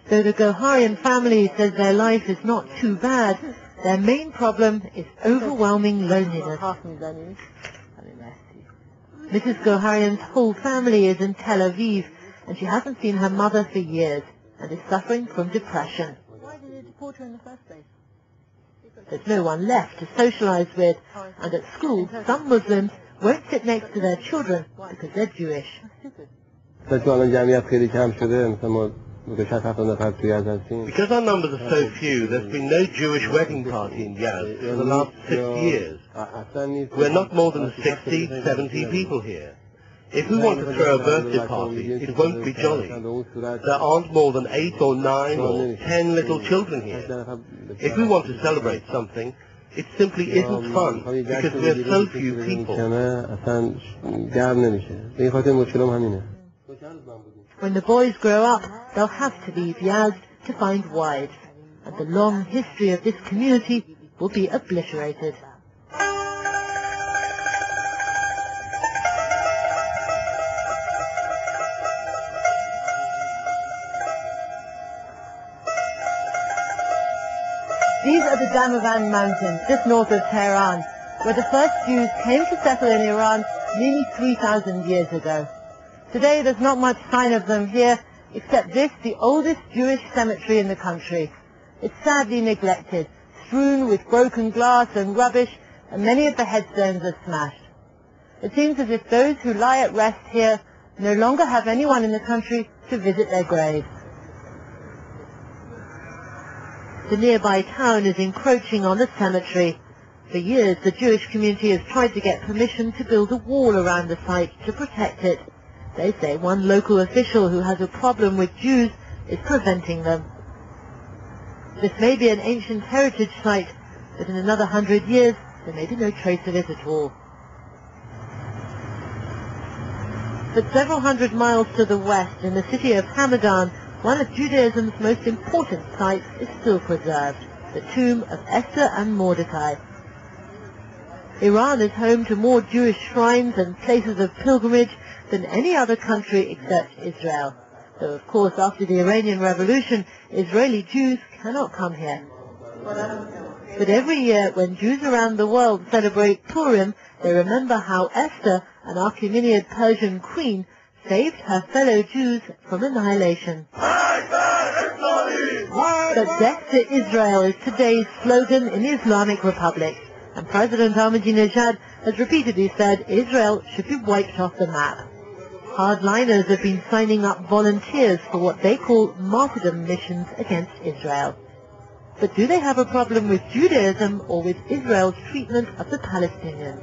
Though the Goharian family says their life is not too bad, their main problem is overwhelming loneliness. Mrs. Goharian's whole family is in Tel Aviv, and she hasn't seen her mother for years and is suffering from depression. Why did they deport her in the first place? There's no one left to socialize with, and at school, some Muslims won't sit next to their children because they're Jewish. Because our numbers are so few, there's been no Jewish wedding party in Yazd for the last 6 years. We're not more than 60, 70 people here. If we want to throw a birthday party, it won't be jolly. There aren't more than 8 or 9 or 10 little children here. If we want to celebrate something, it simply isn't fun because we're so few people. When the boys grow up, they'll have to leave Yazd to find wives, and the long history of this community will be obliterated. These are the Damavand Mountains, just north of Tehran, where the first Jews came to settle in Iran nearly 3,000 years ago. Today there's not much sign of them here, except this, the oldest Jewish cemetery in the country. It's sadly neglected, strewn with broken glass and rubbish, and many of the headstones are smashed. It seems as if those who lie at rest here no longer have anyone in the country to visit their graves. The nearby town is encroaching on the cemetery. For years, the Jewish community has tried to get permission to build a wall around the site to protect it. They say one local official who has a problem with Jews is preventing them. This may be an ancient heritage site, but in another 100 years, there may be no trace of it at all. But several hundred miles to the west, in the city of Hamadan, one of Judaism's most important sites is still preserved, the tomb of Esther and Mordecai. Iran is home to more Jewish shrines and places of pilgrimage than any other country except Israel. Though, of course, after the Iranian Revolution, Israeli Jews cannot come here. But every year, when Jews around the world celebrate Purim, they remember how Esther, an Achaemenid Persian queen, saved her fellow Jews from annihilation. But death to Israel is today's slogan in the Islamic Republic, and President Ahmadinejad has repeatedly said Israel should be wiped off the map. Hardliners have been signing up volunteers for what they call martyrdom missions against Israel. But do they have a problem with Judaism or with Israel's treatment of the Palestinians?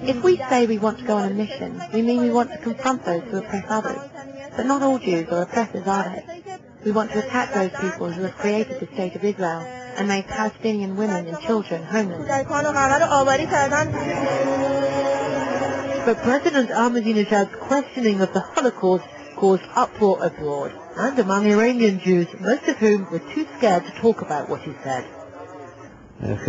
If we say we want to go on a mission, we mean we want to confront those who oppress others. But not all Jews are oppressors, are they? We want to attack those people who have created the State of Israel and made Palestinian women and children homeless. But President Ahmadinejad's questioning of the Holocaust caused uproar abroad, and among Iranian Jews, most of whom were too scared to talk about what he said. It's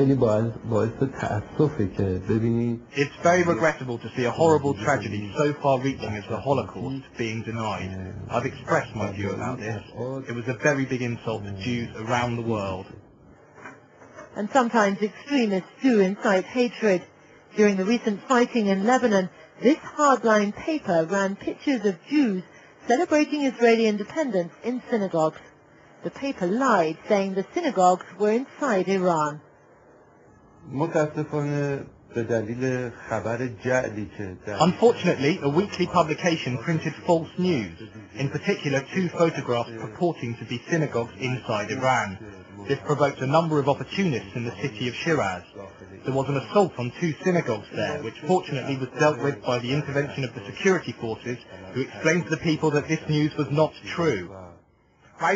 very regrettable to see a horrible tragedy so far-reaching as the Holocaust being denied. I've expressed my view about this. It was a very big insult to Jews around the world. And sometimes extremists do incite hatred. During the recent fighting in Lebanon, this hardline paper ran pictures of Jews celebrating Israeli independence in synagogues. The paper lied, saying the synagogues were inside Iran. Unfortunately, a weekly publication printed false news, in particular 2 photographs purporting to be synagogues inside Iran. This provoked a number of opportunists in the city of Shiraz. There was an assault on 2 synagogues there, which fortunately was dealt with by the intervention of the security forces, who explained to the people that this news was not true. This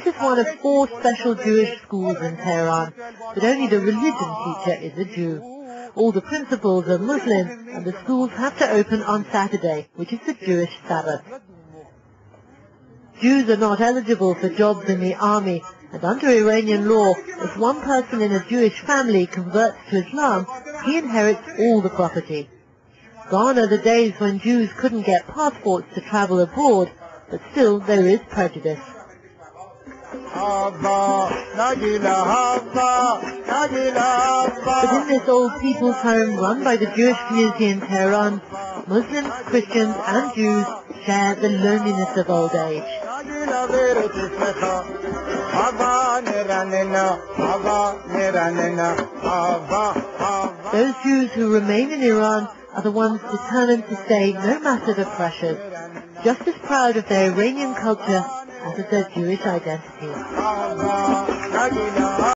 is one of 4 special Jewish schools in Tehran, but only the religion teacher is a Jew. All the principals are Muslim, and the schools have to open on Saturday, which is the Jewish Sabbath. Jews are not eligible for jobs in the army, and under Iranian law, if one person in a Jewish family converts to Islam, he inherits all the property. Gone are the days when Jews couldn't get passports to travel abroad, but still there is prejudice. But in this old people's home run by the Jewish community in Tehran, Muslims, Christians and Jews share the loneliness of old age. Those Jews who remain in Iran are the ones determined to stay no matter the pressures, just as proud of their Iranian culture as of their Jewish identity.